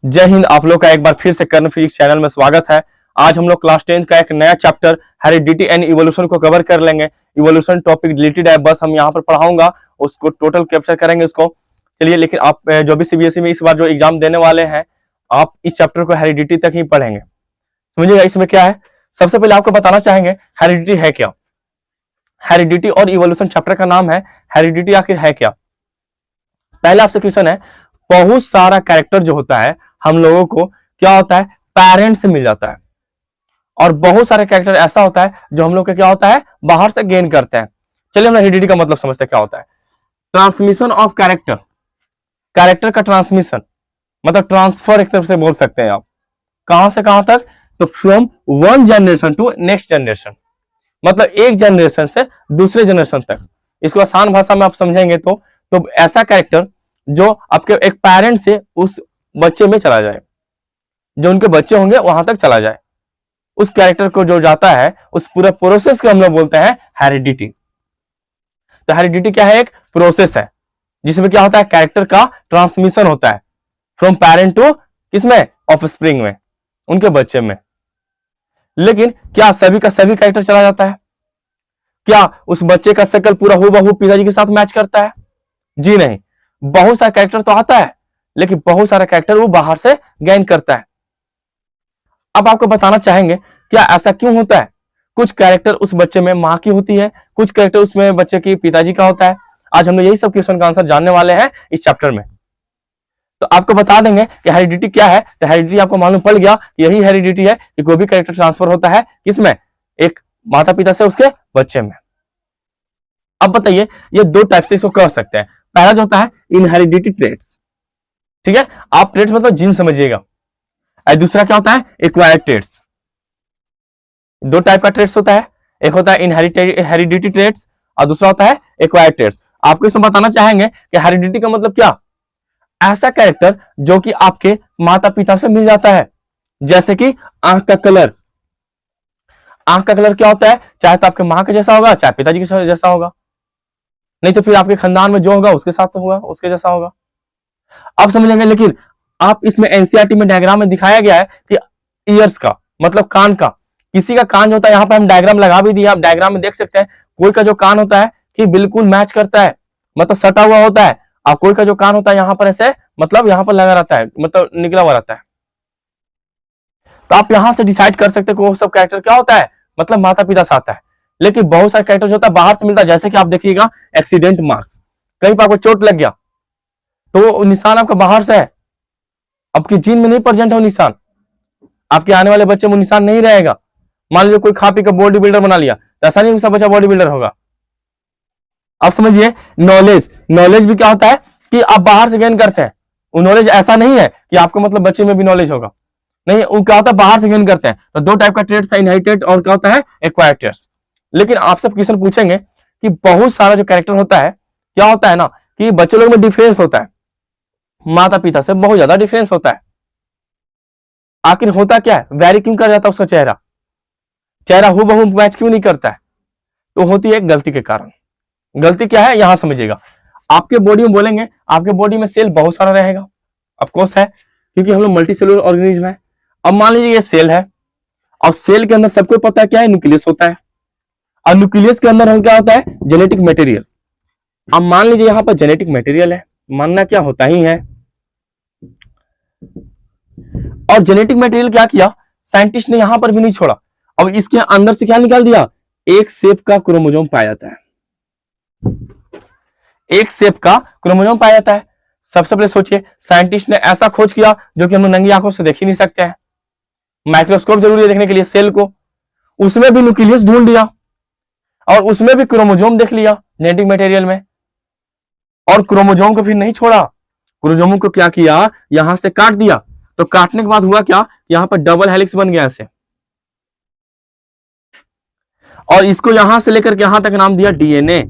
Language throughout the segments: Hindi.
जय हिंद। आप लोग का एक बार फिर से कर्ण फिजिक्स चैनल में स्वागत है। आज हम लोग क्लास 10 का एक नया चैप्टर हेरिडिटी एंड इवोल्यूशन को कवर कर लेंगे। इवोल्यूशन टॉपिक डिलीटेड है, बस हम यहाँ पर पढ़ाऊंगा, उसको टोटल कैप्चर करेंगे उसको। चलिए, लेकिन आप जो भी सीबीएसई में इस बार जो एग्जाम देने वाले हैं, आप इस चैप्टर को हेरिडिटी तक ही पढ़ेंगे। समझिएगा इसमें क्या है। सबसे पहले आपको बताना चाहेंगे हेरिडिटी है क्या। हेरिडिटी और इवोल्यूशन चैप्टर का नाम है हेरिडिटी। आखिर है क्या? पहले आपसे क्वेश्चन है, बहुत सारा कैरेक्टर जो होता है हम लोगों को क्या होता है, पेरेंट्स से मिल जाता है, और बहुत सारे कैरेक्टर ऐसा होता है जो हम लोग का क्या होता है, बाहर से गेन करते हैं। चलिए हम हेरिडिटी का मतलब समझते हैं क्या होता है। ट्रांसमिशन ऑफ कैरेक्टर, कैरेक्टर का ट्रांसमिशन मतलब ट्रांसफर एक तरफ से बोल सकते हैं आप। कहां से कहां तक? तो from one generation to next generation, मतलब एक जनरेशन से दूसरे जनरेशन तक। इसको आसान भाषा में आप समझेंगे तो ऐसा कैरेक्टर जो आपके एक पेरेंट से उस बच्चे में चला जाए, जो उनके बच्चे होंगे वहां तक चला जाए, उस कैरेक्टर को जो जाता है, उस पूरा प्रोसेस को हम लोग बोलते हैं हेरिडिटी। तो हेरिडिटी क्या है? एक प्रोसेस है जिसमें क्या होता है, कैरेक्टर का ट्रांसमिशन होता है फ्रॉम पेरेंट टू किसमें, ऑफस्प्रिंग में, उनके बच्चे में। लेकिन क्या सभी का सभी कैरेक्टर चला जाता है? क्या उस बच्चे का शक्ल पूरा हूबहू पिताजी के साथ मैच करता है? जी नहीं। बहुत सारा कैरेक्टर तो आता है, लेकिन बहुत सारा कैरेक्टर वो बाहर से गेन करता है। अब आपको बताना चाहेंगे क्या ऐसा क्यों होता है। कुछ कैरेक्टर उस बच्चे में माँ की होती है, कुछ कैरेक्टर उसमें बच्चे की पिताजी का होता है। आज हम लोग यही सब क्वेश्चन का आंसर जानने वाले हैं इस चैप्टर में। तो आपको बता देंगे कि हेरिडिटी क्या है। तो हेरिडिटी आपको मालूम पड़ गया, यही हेरिडिटी है कि कोई भी कैरेक्टर ट्रांसफर होता है किसमें, एक माता पिता से उसके बच्चे में। अब बताइए, ये दो टाइप से इसको कर सकते हैं। पहला जो होता है इनहेरिडिटी ट्रेट्स, ठीक है, आप ट्रेट्स मतलब जीन समझिएगा। और दूसरा क्या होता है, एक्वायर्ड ट्रेट्स। दो टाइप का ट्रेट्स होता है, एक होता है हेरिडिटी ट्रेट्स और दूसरा होता है एक्वायर्ड ट्रेट्स। आपको इसमें बताना चाहेंगे कि हेरिडिटी का मतलब क्या, ऐसा कैरेक्टर जो कि आपके माता पिता से मिल जाता है। जैसे कि आंख का कलर। आंख का कलर क्या होता है, चाहे तो आपके मां के जैसा होगा, चाहे पिताजी के जैसा होगा, नहीं तो फिर आपके खानदान में जो होगा उसके साथ तो होगा, उसके जैसा होगा। आप समझेंगे। लेकिन आप इसमें एनसीईआरटी में डायग्राम में दिखाया गया है कि ईयर्स का मतलब कान का, किसी का कान जो होता है, यहाँ पर हम डायग्राम लगा भी दिया, आप डायग्राम में देख सकते हैं। कोई का जो कान होता है कि बिल्कुल मैच करता है, मतलब सटा हुआ होता है, और कोई का जो कान होता है यहाँ पर ऐसे, मतलब यहाँ पर लगा रहता है, मतलब निकला हुआ रहता है। तो आप यहां से डिसाइड कर सकते हो वो सब कैरेक्टर क्या होता है, मतलब माता पिता से आता है। लेकिन बहुत सारे कैरेक्टर जो होता है बाहर से मिलता है। जैसे कि आप देखिएगा एक्सीडेंट मार्क्स, कहीं पर आपको चोट लग गया तो निशान आपका बाहर से है, आपकी जीन में नहीं प्रेजेंट है वो निशान, आपके आने वाले बच्चे में निशान नहीं रहेगा। मान लीजिए कोई खा पी कर बॉडी बिल्डर बना लिया, तो ऐसा नहीं उसका बच्चा बॉडी बिल्डर होगा। आप समझिए। नॉलेज, नॉलेज भी क्या होता है कि आप बाहर से गेन करते हैं। वो नॉलेज ऐसा नहीं है कि आपको मतलब बच्चे में भी नॉलेज होगा, नहीं, वो क्या होता है बाहर से गेन करते हैं। तो दो टाइप का ट्रेड्स है, इनहेरिटेड और क्या होता है, एक्वायर्ड ट्रेड्स। लेकिन आपसे क्वेश्चन पूछेंगे कि बहुत सारा जो कैरेक्टर होता है, क्या होता है ना कि बच्चे लोग में डिफरेंस होता है, माता पिता से बहुत ज्यादा डिफरेंस होता है। आखिर होता क्या है, वेरी क्यों कर जाता है उसका चेहरा, चेहरा हूबहू मैच क्यों नहीं करता है? तो होती है गलती के कारण। गलती क्या है यहां समझिएगा। आपके बॉडी में बोलेंगे, आपके बॉडी में सेल बहुत सारा रहेगा, ऑफकोर्स है, क्योंकि हम लोग मल्टी सेलुलर ऑर्गेनिज्म है। अब मान लीजिए ये सेल है, और सेल के अंदर सबको पता है क्या है, न्यूक्लियस होता है, और न्यूक्लियस के अंदर हम क्या होता है, जेनेटिक मटेरियल। अब मान लीजिए यहां पर जेनेटिक मटेरियल है, मानना क्या होता ही है। और जेनेटिक मटेरियल क्या किया, साइंटिस्ट ने यहां पर भी नहीं छोड़ा, अब इसके अंदर से क्या निकाल दिया, एक शेप का क्रोमोसोम पाया जाता है, एक शेप का क्रोमोसोम पाया जाता है। सबसे पहले सोचिए, साइंटिस्ट ने ऐसा खोज किया जो कि हम लोग नंगी आंखों से देख ही नहीं सकते हैं, माइक्रोस्कोप जरूरी है देखने के लिए सेल को। उसमें भी न्यूक्लियस ढूंढ लिया, और उसमें भी क्रोमोसोम देख लिया जेनेटिक मटेरियल में, और क्रोमोसोम को फिर नहीं छोड़ा, क्रोमोसोम को क्या किया, यहां से काट दिया। तो काटने के बाद हुआ क्या, यहां पर डबल हेलिक्स बन गया ऐसे, और इसको यहां से लेकर के यहां तक नाम दिया डीएनए।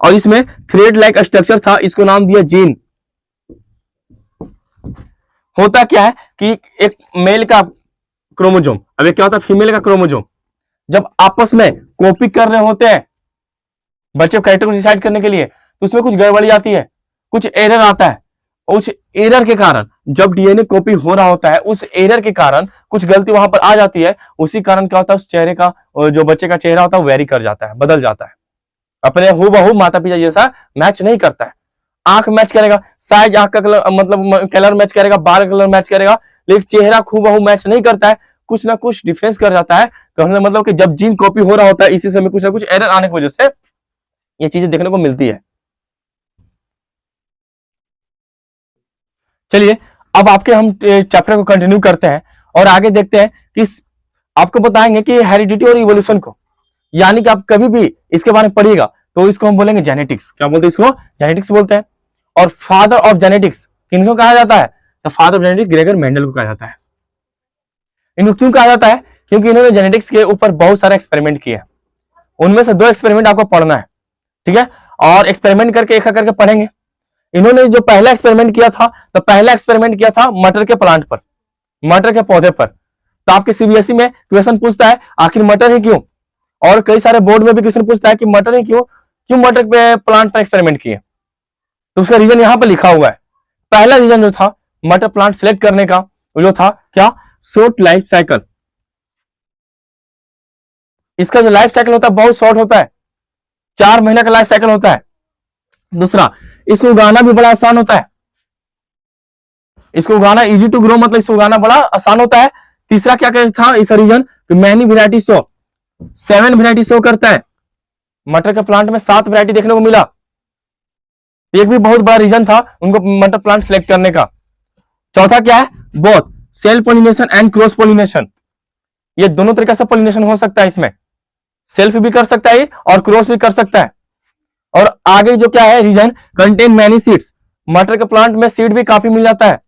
और इसमें थ्रेड लाइक स्ट्रक्चर था, इसको नाम दिया जीन। होता क्या है कि एक मेल का क्रोमोसोम, अब क्या होता है फीमेल का क्रोमोसोम, जब आपस में कॉपी कर रहे होते हैं बच्चे कैरेक्टर को डिसाइड करने के लिए, तो उसमें कुछ गड़बड़ी आती है, कुछ एरर आता है। उस एरर के कारण, जब डीएनए कॉपी हो रहा होता है उस एरर के कारण कुछ गलती वहां पर आ जाती है, उसी कारण क्या होता है उस चेहरे का, जो बच्चे का चेहरा होता है वेरी कर जाता है, बदल जाता है, अपने हूबहू माता पिता जैसा मैच नहीं करता है। आंख मैच करेगा, साइज आंख का कलर मतलब कलर मैच करेगा, बाल कलर मैच करेगा, लेकिन चेहरा हूबहू मैच नहीं करता है, कुछ ना कुछ डिफरेंस कर जाता है। कहने मतलब कि जब जीन कॉपी हो रहा होता है इसी समय कुछ ना कुछ एरर आने की वजह से ये चीजें देखने को मिलती है। चलिए अब आपके हम चैप्टर को कंटिन्यू करते हैं और आगे देखते हैं कि आपको बताएंगे कि हेरिडिटी और इवोल्यूशन को, यानी कि आप कभी भी इसके बारे में पढ़िएगा तो इसको हम बोलेंगे जेनेटिक्स। क्या बोलते हैं इसको? जेनेटिक्स बोलते हैं। और फादर ऑफ जेनेटिक्स किनको कहा जाता है? तो father of genetics Gregor Mendel को कहा जाता है। इनको क्यों कहा जाता है? क्योंकि इन्होंने जेनेटिक्स के ऊपर बहुत सारे एक्सपेरिमेंट किए हैं। उनमें से 2 एक्सपेरिमेंट आपको पढ़ना है, ठीक है, और एक्सपेरिमेंट करके एक करके पढ़ेंगे। इन्होंने जो पहला एक्सपेरिमेंट किया था, तो पहला एक्सपेरिमेंट किया था मटर के प्लांट पर, मटर के पौधे पर। तो आपके सीबीएसई में क्वेश्चन पूछता है आखिर मटर ही क्यों, और कई सारे बोर्ड में भी क्वेश्चन पूछता है कि मटर ही क्यों, क्यों मटर पे प्लांट पर एक्सपेरिमेंट किए। तो उसका रीजन यहां पर लिखा हुआ है। पहला रीजन जो था मटर प्लांट सिलेक्ट करने का वो जो था क्या? Short life cycle. इसका जो लाइफ साइकिल होता है बहुत शॉर्ट होता है, 4 महीने का लाइफ साइकिल होता है। दूसरा, इसको उगाना भी बड़ा आसान होता है, इसको उगाना इजी टू ग्रो, मतलब इसको उगाना बड़ा आसान होता है। तीसरा क्या था इसका reason? Many variety show, 7 variety show करता है। मटर के प्लांट में 7 वेराइटी देखने को मिला। एक भी बहुत बड़ा रीजन था उनको मटर प्लांट सिलेक्ट करने का। चौथा क्या है? Both self pollination and cross pollination. ये दोनों तरीके से पोलिनेशन हो सकता है, इसमें सेल्फ भी कर सकता है और क्रॉस भी कर सकता है। और आगे जो क्या है रीजन? कंटेन मैनी सीड्स, मटर के प्लांट में सीड भी काफी मिल जाता है।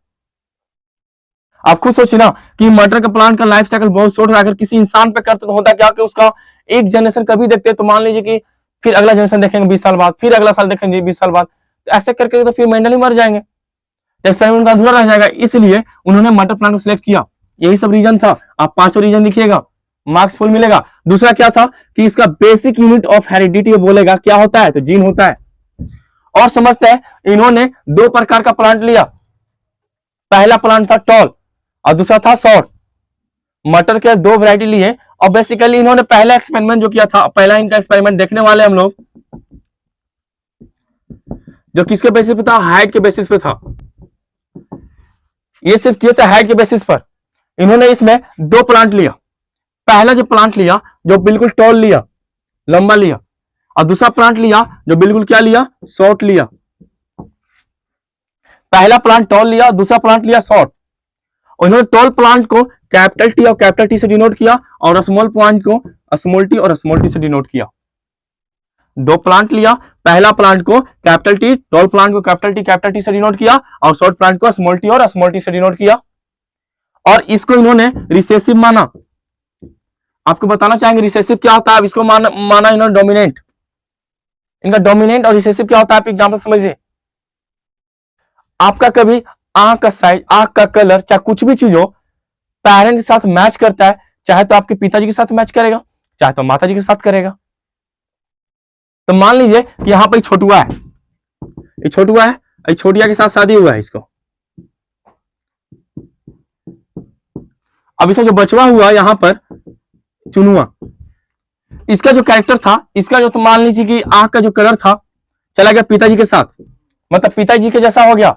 आप खुद सोचिए ना कि मटर के प्लांट का लाइफ साइकिल बहुत शॉर्ट है, अगर किसी इंसान पे करते तो होता क्या कि उसका एक जनरेशन कभी देखते तो मान लीजिए कि फिर अगला जनरेशन देखेंगे 20 साल बाद, फिर अगला साल देखेंगे 20 साल बाद, तो ऐसे करके तो फिर मेंडल ही मर जाएंगे, एक्सपेरिमेंट का अधूरा रह जाएगा। इसलिए उन्होंने मटर प्लांट को सिलेक्ट किया। यही सब रीजन था। आप 5 रीजन लिखिएगा, मार्क्स फुल मिलेगा। दूसरा क्या था कि इसका बेसिक यूनिट ऑफ हेरिडिटी बोलेगा क्या होता है, तो जीन होता है। और समझते हैं, इन्होंने 2 प्रकार का प्लांट लिया। पहला प्लांट था टॉल और दूसरा था शॉर्ट। मटर के 2 वैरायटी लिए और बेसिकली इन्होंने पहला एक्सपेरिमेंट जो किया था, पहला इनका एक्सपेरिमेंट देखने वाले हम लोग, जो किसके बेसिस पे था? हाइट के बेसिस पे था। ये सिर्फ किया था हाइट के बेसिस पर। इन्होंने इसमें 2 प्लांट लिया। पहला जो प्लांट लिया जो बिल्कुल टॉल लिया, लंबा लिया, और दूसरा प्लांट लिया जो बिल्कुल क्या लिया? शॉर्ट लिया। पहला प्लांट टॉल लिया, दूसरा प्लांट लिया शॉर्ट। उन्होंने टॉल प्लांट को कैपिटल टी और कैपिटल टी से डिनोट किया और स्मॉल प्लांट को स्मॉल टी और स्मॉल टी से डिनोट किया। 2 प्लांट लिया, पहला प्लांट को कैपिटल टी, टॉल प्लांट को कैपिटल टी से डिनोट किया और शॉर्ट प्लांट को स्मॉल टी और स्मॉल टी से डिनोट किया। और इसको इन्होंने रिसेसिव माना। आपको बताना चाहेंगे रिसेसिव क्या होता है। अब इसको माना इन्होंने डोमिनेंट। इनका डोमिनेंट और रिसेसिव क्या होता है आप एग्जांपल समझिए। आपका कभी आंख का साइज, आंख का कलर, चाहे कुछ भी चीज हो, पेरेंट के साथ मैच करता है, चाहे तो आपके पिताजी के साथ मैच करेगा, चाहे तो माताजी के साथ करेगा। तो मान लीजिए कि यहां पर छोटुआ है, ये छोटुआ है, ये छोटिया के साथ शादी हुआ है इसको। अब इसका जो बचवा हुआ यहां पर चुनुआ, इसका जो कैरेक्टर था, इसका जो तो मान लीजिए कि आंख का जो कलर था चला गया पिताजी के साथ, मतलब पिताजी के जैसा हो गया।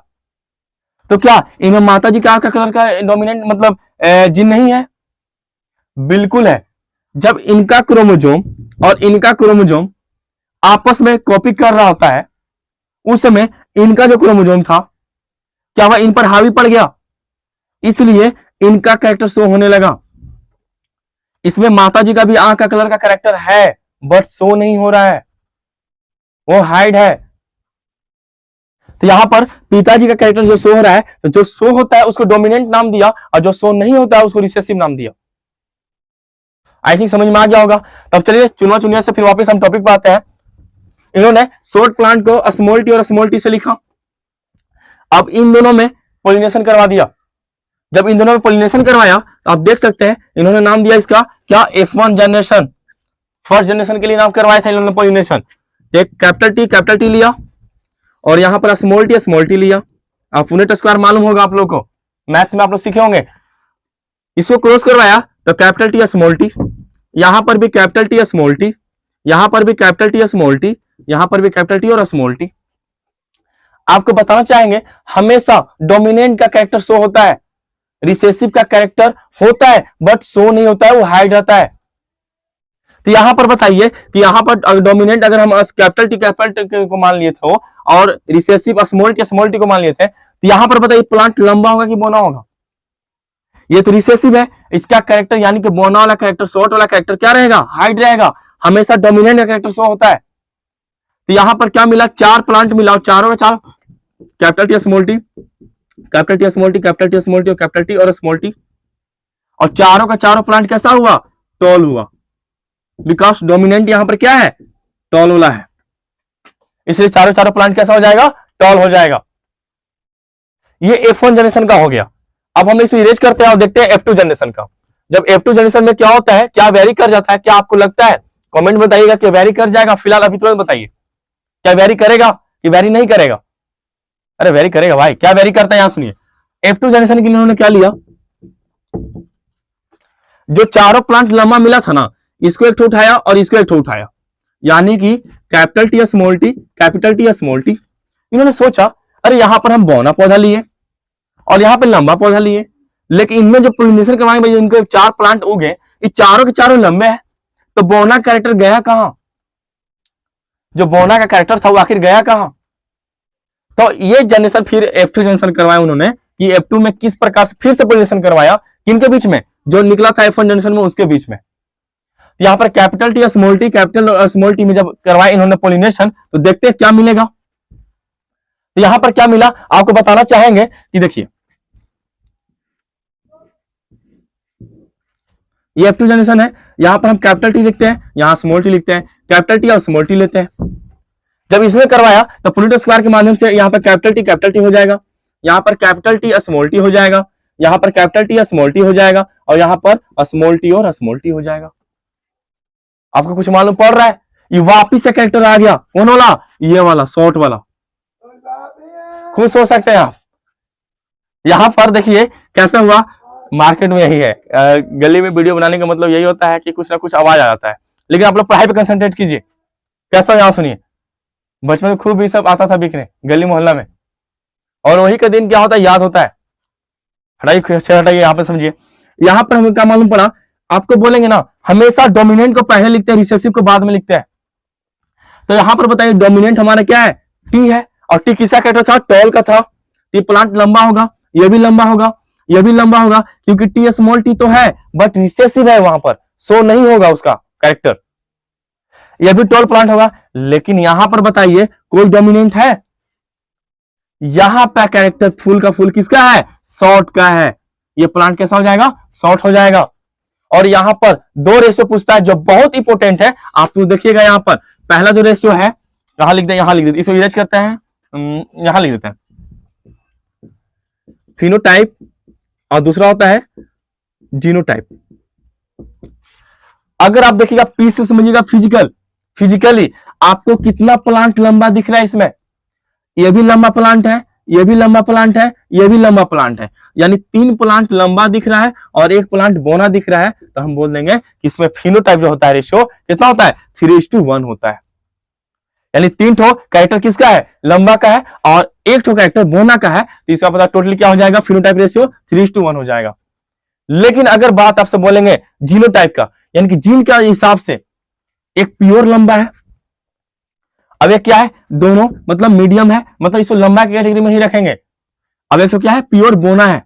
तो क्या इनमें माताजी का आंख का कलर का डोमिनेंट मतलब जीन नहीं है? बिल्कुल है। जब इनका क्रोमोजोम और इनका क्रोमोजोम आपस में कॉपी कर रहा होता है, उस समय इनका जो क्रोमोजोम था क्या वह इन पर हावी पड़ गया, इसलिए इनका कैरेक्टर शो होने लगा। इसमें माताजी का भी आंख का कलर का कैरेक्टर है बट शो नहीं हो रहा है, वो हाइड है। तो यहां पर पिताजी का कैरेक्टर जो शो हो रहा है, तो जो शो होता है उसको डोमिनेंट नाम दिया और जो शो नहीं होता है उसको रिसेसिव नाम दिया। आई थिंक समझ में आ गया होगा। तब चलिए चुनवा चुनिया से फिर वापस हम टॉपिक पर आते हैं। इन्होंने शॉर्ट प्लांट को स्मॉल टी और स्मॉल टी से लिखा। अब इन दोनों में पोलिनेशन करवा दिया। जब इन दोनों में पोलिनेशन करवाया तो आप देख सकते हैं इन्होंने नाम दिया इसका क्या? F1 generation. फर्स्ट जनरेशन के लिए नाम करवाया था इन्होंने पोलिनेशन। एक कैपिटल टी लिया और यहां पर स्मॉल टी लिया। पुनेट स्क्वायर मालूम होगा आप लोग को, मैथ्स में आप लोग सीखे होंगे। इसको क्रॉस करवाया तो कैपिटल टी स्मॉल टी, यहां पर भी कैपिटल टी स्मॉल टी, यहां पर भी कैपिटल टी स्मॉल टी, यहां पर भी कैपिटल टी और स्मॉल टी। आपको बताना चाहेंगे हमेशा डोमिनेंट का कैरेक्टर शो होता है, रिसेसिव का कैरेक्टर होता है बट शो नहीं होता है, वो हाइड रहता है। तो यहां पर बताइए कि यहां पर डोमिनेंट अगर हम कैपिटल टी को मान लिए थे और रिसेसिव स्मॉल टी को मान लिए थे, तो यहां पर बताइए प्लांट लंबा होगा कि बोना होगा? ये तो रिसेसिव है, इसका कैरेक्टर यानी कि बोना वाला कैरेक्टर, शॉर्ट वाला कैरेक्टर क्या रहेगा? हाइड रहेगा। हमेशा डोमिनेंट का कैरेक्टर शो होता है। तो यहां पर क्या मिला? 4 प्लांट मिला और चारों में 4 capital T small T, capital T small T, capital T small T और कैपिटल टी और स्मॉल टी, और चारों का चारों प्लांट कैसा हुआ? टॉल हुआ, बिकॉज डोमिनेंट यहां पर क्या है? टॉल वाला है, इसलिए चारों चारों प्लांट कैसा हो जाएगा? टॉल हो जाएगा। ये F1 जनरेशन का हो गया। अब हम इसे इरेज करते हैं और देखते हैं F2 जनरेशन का। जब F2 जनरेशन में क्या होता है, क्या वेरी कर जाता है? क्या आपको लगता है? कमेंट में बताइएगा कि वेरी कर जाएगा। फिलहाल अभी तुरंत बताइए, क्या वेरी करेगा कि वेरी नहीं करेगा? अरे वेरी करेगा भाई। क्या वेरी करता है? यहां सुनिए, F2 जनरेशन के लिए उन्होंने क्या लिया, जो चारों प्लांट लंबा मिला था ना, इसको एक उठाया और इसको एक उठाया, यानी कि capital T small T, capital T small T. इन्होंने सोचा अरे यहां पर हम बौना पौधा लिए और यहां पे लंबा पौधा लिए, लेकिन इनमें जो पोलिनेशन करवाएंगे भाई, इनको 4 प्लांट उगे, ये चारों के चारों लंबे हैं, तो बौना कैरेक्टर गया कहां? जो बौना का कैरेक्टर था वो आखिर गया कहां? तो ये जनरेशन फिर F2 जनरेशन करवाया उन्होंने कि F2 में किस प्रकार से फिर से पोलिनेशन करवाया, किनके बीच में? जो निकला था F1 जनरेशन में उसके बीच में। यहां पर capital T small T, capital और स्मॉल टी में जब करवाया इन्होंने पोलिनेशन, तो देखते हैं क्या मिलेगा। तो यहां पर क्या मिला आपको बताना चाहेंगे कि देखिए, ये F2 जनरेशन है, यहां पर हम कैपिटल टी लिखते हैं, यहां स्मॉल टी लिखते हैं, कैपिटल टी और स्मॉल टी लेते हैं। जब इसमें करवाया तो पुनेट स्क्वायर के माध्यम से यहां पर कैपिटल टी हो जाएगा, यहां पर कैपिटल टी स्मॉल टी हो जाएगा, यहां पर कैपिटल टी स्मॉल टी हो जाएगा, और यहां पर स्मॉल टी और स्मॉल टी हो जाएगा। आपको कुछ मालूम पड़ रहा है? ये वापिस से कैरेक्टर आ गया, कौन वाला? ये वाला, शॉर्ट वाला। खुश हो सकते हैं आप। यहां पर देखिए कैसे हुआ, मार्केट में यही है, गली में वीडियो बनाने का मतलब यही होता है कि कुछ ना कुछ आवाज आ जाता है, लेकिन आप लोग पढ़ाई पे कंसंट्रेट कीजिए। कैसा यहां सुनिए, बचपन में खूब ये सब आता था बिकने गली मोहल्ला में, और वही का दिन क्या होता है याद होता है। हटाइए यहाँ पे समझिए। यहाँ पर हमें क्या मालूम पड़ा, आपको बोलेंगे ना हमेशा डोमिनेंट को पहले लिखते हैं, रिसेसिव को बाद में लिखते हैं। तो यहाँ पर बताइए डोमिनेंट हमारा क्या है? टी है, और टी किसका कैरेक्टर था? टॉल का था। ये प्लांट लंबा होगा, ये भी लंबा होगा, ये भी लंबा होगा, क्योंकि टी स्मॉल टी तो है बट रिसेसिव है, वहां पर शो नहीं होगा उसका कैरेक्टर। ये भी टॉल प्लांट होगा, लेकिन यहां पर बताइए कोई डोमिनेंट है? यहां पर कैरेक्टर फूल का फूल किसका है? शॉर्ट का है। ये प्लांट कैसा हो जाएगा? शॉर्ट हो जाएगा। और यहां पर 2 रेशियो पूछता है जो बहुत इंपॉर्टेंट है, आप तो देखिएगा। यहां पर पहला जो रेशियो है, यहां लिख दे, यहां लिख दे, इसको इरेज करते हैं, यहां लिख देते हैं फिनोटाइप, और दूसरा होता है जीनोटाइप। अगर आप देखिएगा पी से समझिएगा फिजिकली आपको कितना प्लांट लंबा दिख रहा है इसमें? ये भी लंबा प्लांट है, ये भी लंबा प्लांट है, ये भी लंबा प्लांट है, यानी 3 प्लांट लंबा दिख रहा है और 1 प्लांट बोना दिख रहा है। तो हम बोल देंगे कि इसमें फिनोटाइप जो होता है रेशियो कितना होता है? 3:1 होता है। यानी 3 ठो कैरेक्टर किसका है? लंबा का है, और 1 ठो कैरेक्टर बोना का है। तो इसका पता टोटली क्या हो जाएगा? फिनोटाइप रेशियो 3:1 हो जाएगा। लेकिन अगर बात आपसे बोलेंगे जीनोटाइप का, यानी कि जीन के हिसाब से एक प्योर लंबा है, अब एक क्या है? दोनों मतलब मीडियम है, मतलब इसको लंबा की कैटेगरी में ही रखेंगे। अब एक तो क्या है? प्योर बोना है,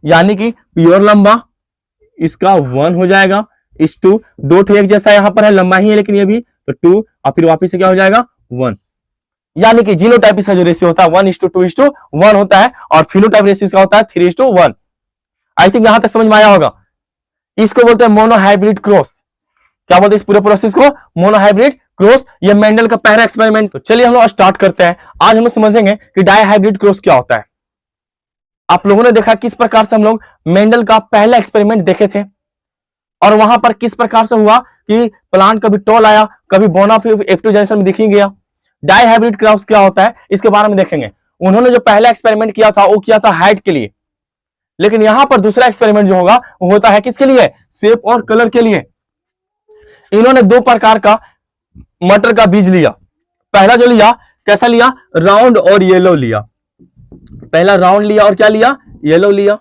यानी कि प्योर लंबा, इसका 1 हो जाएगा। इस 2 दो ठो एक जैसा यहां पर है, लंबा ही है लेकिन ये भी, तो 2, और फिर वापिस से क्या हो जाएगा? 1। यानी कि जीनोटाइप इसका जो रेशियो होता है 1:2:1 होता है, और फिनोटाइप रेशियो इसका होता है 3:1। आई थिंक यहां तक समझ में आया होगा। इसको बोलते हैं मोनोहाइब्रिड क्रॉस। क्या बोलते हैं इस पूरे प्रोसेस को? Monohybrid cross. ये मेंडल का पहला एक्सपेरिमेंट। तो चलिए हम लोग स्टार्ट करते हैं। आज हम समझेंगे कि डायहाइब्रिड क्रॉस क्या होता है। आप लोगों ने देखा किस प्रकार से हम लोग मेंडल का पहला एक्सपेरिमेंट देखे थे, और वहां पर किस प्रकार से हुआ कि प्लांट कभी टॉल आया, कभी बोना, फिर F2 जनरेशन में दिख ही गया। डायहाइब्रिड क्रॉस क्या होता है इसके बारे में देखेंगे। उन्होंने जो पहला एक्सपेरिमेंट किया था वो किया था हाइट के लिए, लेकिन यहां पर दूसरा एक्सपेरिमेंट जो होगा वो होता है किसके लिए, शेप और कलर के लिए। इन्होंने दो प्रकार का मटर का बीज लिया। पहला जो लिया कैसा लिया, राउंड और येलो लिया। पहला राउंड लिया और क्या लिया, येलो लिया।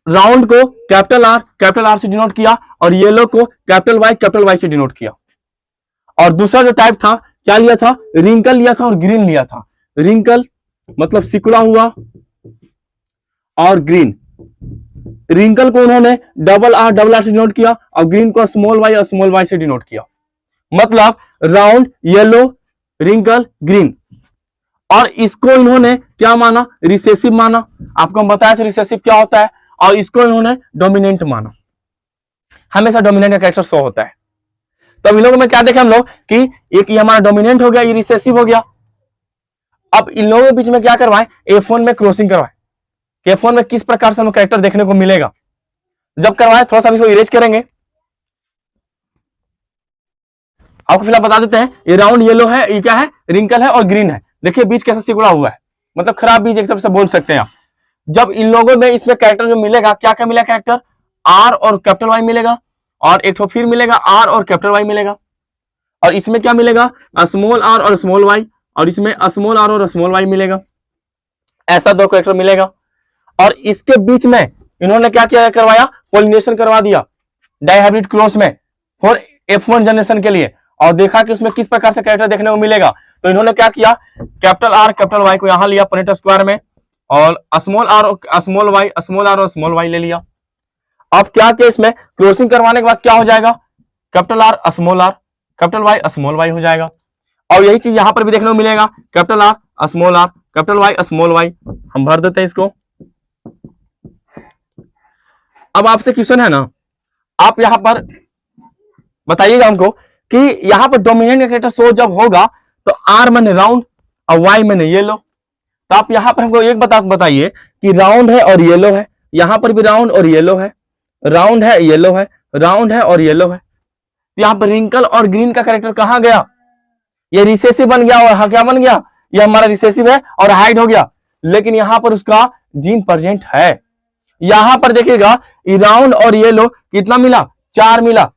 राउंड को कैपिटल आर से डिनोट किया और येलो को कैपिटल वाई से डिनोट किया। और दूसरा जो टाइप था क्या लिया था, रिंकल लिया था और ग्रीन लिया था। रिंकल मतलब सिकुड़ा हुआ और ग्रीन। रिंकल को उन्होंने डबल आर से डिनोट किया और ग्रीन को स्मॉल वाई से डिनोट किया। मतलब राउंड, येलो, रिंकल, ग्रीन। और इसको इन्होंने क्या माना, रिसेसिव माना। आपको हम बताया था रिसेसिव क्या होता है, और इसको इन्होंने डोमिनेंट माना। हमेशा डोमिनेंट का कैरेक्टर शो होता है। तो इन लोगों में क्या देखे हम लोग कि एक ये हमारा डोमिनेंट हो गया, ये रिसेसिव हो गया। अब इन लोगों के बीच में क्या करवाएं, F1 में क्रॉसिंग करवाएं। F1 में किस प्रकार से हमें कैरेक्टर देखने को मिलेगा जब करवाएं, थोड़ा सा इसको इरेज करेंगे। आपको फिलहाल बता देते हैं, ये राउंड येलो है, ये क्या है, रिंकल है और ग्रीन है। देखिए बीच कैसा सिकुड़ा हुआ है, मतलब खराब बीज एक तरफ से बोल सकते हैं आप। जब इन लोगों में इसमें कैरेक्टर जो मिलेगा, क्या क्या मिलेगा कैरेक्टर, आर और कैपिटल वाई मिलेगा, और एक तो फिर मिलेगा आर और कैपिटल वाई मिलेगा। और इसमें क्या मिलेगा, स्मॉल आर और स्मॉल वाई, और इसमें स्मॉल आर और स्मॉल वाई मिलेगा। ऐसा दो कैरेक्टर मिलेगा। और इसके बीच में इन्होंने क्या क्या करवाया, पॉलिनेशन करवा दिया डाइहाइब्रिड क्रॉस में फॉर F1 जनरेशन के लिए, और देखा कि उसमें किस प्रकार से कैरेक्टर देखने को मिलेगा। तो इन्होंने क्या किया, कैपिटल आर कैपिटल वाई को यहां लिया पनेट स्क्वायर में, और स्मॉल आर और स्मॉल वाई ले लिया। अब क्या किया, इसमें क्रॉसिंग करवाने के बाद क्या हो जाएगा, कैपिटल आर स्मॉल वाई हो जाएगा। और यही चीज यहां पर भी देखने को मिलेगा, कैपिटल आर स्मॉल वाई। हम भर देते हैं इसको। अब आपसे क्वेश्चन है ना, आप यहां पर बताइएगा हमको कि यहां पर डोमिनेंट कैरेक्टर शो जब होगा तो आर मैंने राउंड और वाई मैंने येलो। तो आप यहां पर हमको एक बताइए कि राउंड है और येलो है, यहां पर भी राउंड और येलो है, राउंड है येलो है, राउंड है और येलो है। तो यहां पर रिंकल और ग्रीन का कैरेक्टर कहां गया, ये रिसेसिव बन गया। और क्या बन गया, ये हमारा रिसेसिव है और हाइड हो गया, लेकिन यहां पर उसका जीन प्रेजेंट है। यहां पर देखिएगा राउंड और येलो कितना मिला, 4 मिला।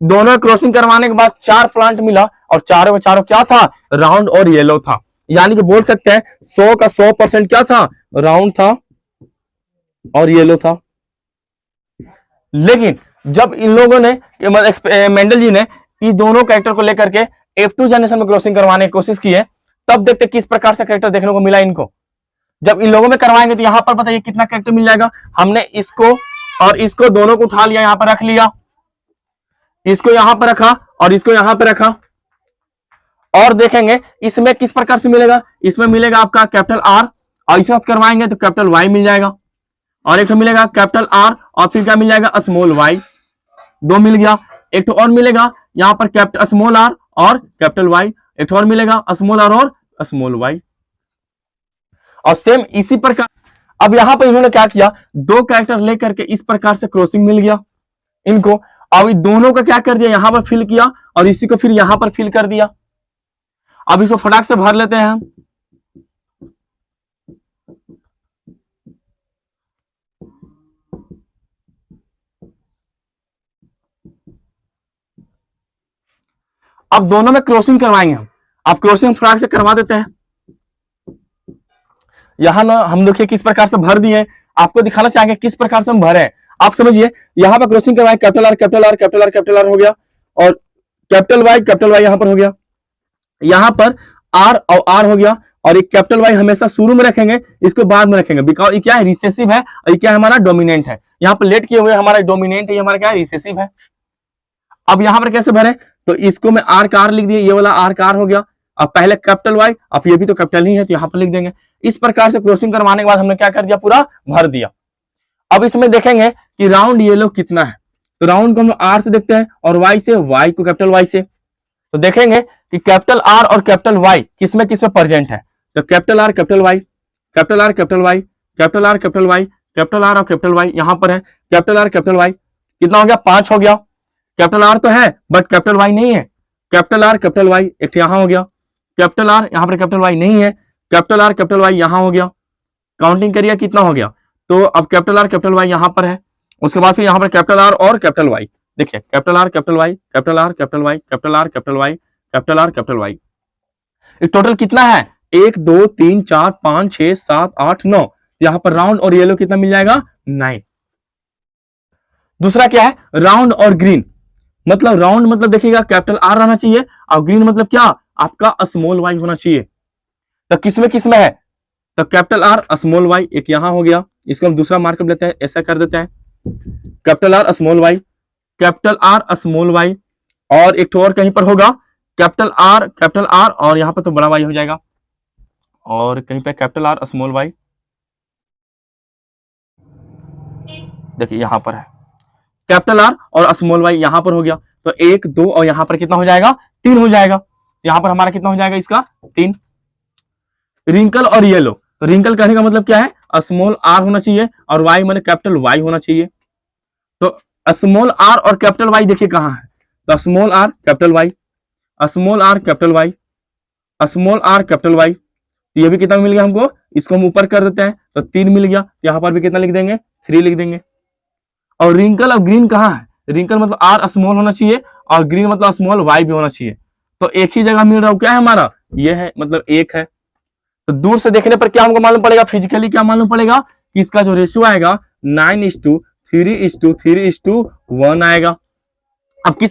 दोनों क्रॉसिंग करवाने के बाद 4 प्लांट मिला, और चारों में चारों क्या था, राउंड और येलो था। यानी कि बोल सकते हैं 100 का 100% क्या था, राउंड था और येलो था। लेकिन जब इन लोगों ने मेंडल जी ने इस दोनों कैरेक्टर को लेकर के F2 जनरेशन में क्रॉसिंग करवाने की कोशिश की है, तब देखते किस प्रकार से कैरेक्टर देखने को मिला इनको। जब इन लोगों में करवाएंगे तो यहां पर बताइए कितना कैरेक्टर मिल जाएगा। हमने इसको और इसको दोनों को उठा लिया, यहां पर रख लिया, इसको यहां पर रखा और इसको यहां पर रखा, और देखेंगे इसमें किस प्रकार से मिलेगा। इसमें मिलेगा आपका कैपिटल आर, और इसमें करवाएंगे तो कैपिटल वाई मिल जाएगा, और एक तो मिलेगा कैपिटल आर और फिर क्या मिल जाएगा, स्मॉल वाई। 2 मिल गया। एक तो और मिलेगा यहां पर कैपिटल स्मॉल आर और कैपिटल वाई, एक तो और मिलेगा स्मॉल आर और स्मॉल वाई। और सेम इसी प्रकार अब यहां पर इन्होंने क्या किया, 2 कैरेक्टर लेकर के इस प्रकार से क्रॉसिंग मिल गया इनको। अब इन दोनों का क्या कर दिया, यहां पर फिल किया और इसी को फिर यहां पर फिल कर दिया। अब इसको फटाक से भर लेते हैं हम। अब दोनों में क्रॉसिंग करवाएंगे हम। अब क्रॉसिंग फटाक से करवा देते हैं। यहां ना हम देखिए किस प्रकार से भर दिए, आपको दिखाना चाहेंगे किस प्रकार से हम भरे। आप समझिए, यहां पर क्रॉसिंग करवाए, capital R capital R capital R capital R हो गया, और कैपिटल वाई यहां पर हो गया, यहां पर आर और आर हो गया। और एक कैपिटल वाई हमेशा शुरू में रखेंगे, इसको बाद में रखेंगे, बिकॉज ये क्या है, रिसेसिव है, और ये क्या है, हमारा डोमिनेंट है। यहाँ पर लेट किए हुए हमारा डोमिनेंट है, ये हमारा क्या है, रिसेसिव है। अब यहाँ पर कैसे भरे, तो इसको मैं आर का आर लिख दिया, ये वाला आर का आर हो गया। अब पहले कैपिटल वाई, अब ये भी तो कैपिटल ही है तो यहाँ पर लिख देंगे। इस प्रकार से क्रॉसिंग करवाने के बाद हमने क्या कर दिया, पूरा भर दिया। अब इसमें देखेंगे कि राउंड येलो कितना है, तो राउंड को हम आर से देखते हैं और वाई से, वाई को कैपिटल वाई से। तो देखेंगे कि कैपिटल आर और कैपिटल वाई किसमें किसमें प्रेजेंट है। तो capital R capital Y, capital R capital Y, capital R capital Y, capital R और कैपिटल वाई यहां पर है। कैपिटल आर कैपिटल वाई कितना हो गया, 5 हो गया। कैपिटल आर तो है बट कैपिटल वाई नहीं है। कैपिटल आर कैपिटल वाई एक यहां हो गया, कैपिटल आर यहां पर कैपिटल वाई नहीं है, कैपिटल आर कैपिटल वाई यहां हो गया, काउंटिंग करिए कितना हो गया। तो अब कैपिटल आर कैपिटल वाई यहां पर है, उसके बाद फिर यहां पर कैपिटल आर और कैपिटल वाई, देखिए capital R capital Y, capital R capital Y, capital R capital Y, capital R capital Y. Total कितना है, 1 2 3 4 5 6 7 8 9। यहां पर राउंड और येलो कितना मिल जाएगा, 9। दूसरा क्या है, राउंड और ग्रीन। मतलब राउंड मतलब देखिएगा कैपिटल आर रहना चाहिए, और ग्रीन मतलब क्या, आपका स्मॉल वाई होना चाहिए। तो किसमें है, तो कैपिटल आर स्मॉल वाई एक यहां हो गया, इसको हम दूसरा मार्कअप लेते हैं, ऐसा कर देते हैं, capital R small Y, capital R small Y, और एक तो और कहीं पर होगा कैपिटल आर और यहां पर तो बड़ा वाई हो जाएगा, और कहीं पे कैपिटल आर स्मॉल वाई, देखिए यहां पर है कैपिटल आर और स्मॉल वाई यहां पर हो गया। तो 1 2 और यहां पर कितना हो जाएगा, 3 हो जाएगा। यहां पर हमारा कितना हो जाएगा, इसका 3। रिंकल और येलो, तो रिंकल कहने का मतलब क्या है, स्मॉल आर होना चाहिए और वाई माने कैपिटल वाई होना चाहिए। तो स्मॉल आर और कैपिटल वाई देखिए कहां है, तो small R capital Y, small R capital Y, small R capital Y. ये भी कितना मिल गया हमको, इसको हम ऊपर कर देते हैं तो 3 मिल गया। यहां पर भी कितना लिख देंगे, 3 लिख देंगे। और रिंकल और ग्रीन कहाँ है, रिंकल मतलब आर स्मॉल होना चाहिए और ग्रीन मतलब स्मॉल वाई भी होना चाहिए। तो एक ही जगह मिल रहा है, क्या है हमारा, ये है, मतलब एक है। तो दूर से देखने पर क्या हमको मालूम पड़ेगा, फिजिकली क्या मालूम पड़ेगा कि इसका जो रेशियो आएगा 9:3:3:1 आएगा। अब किस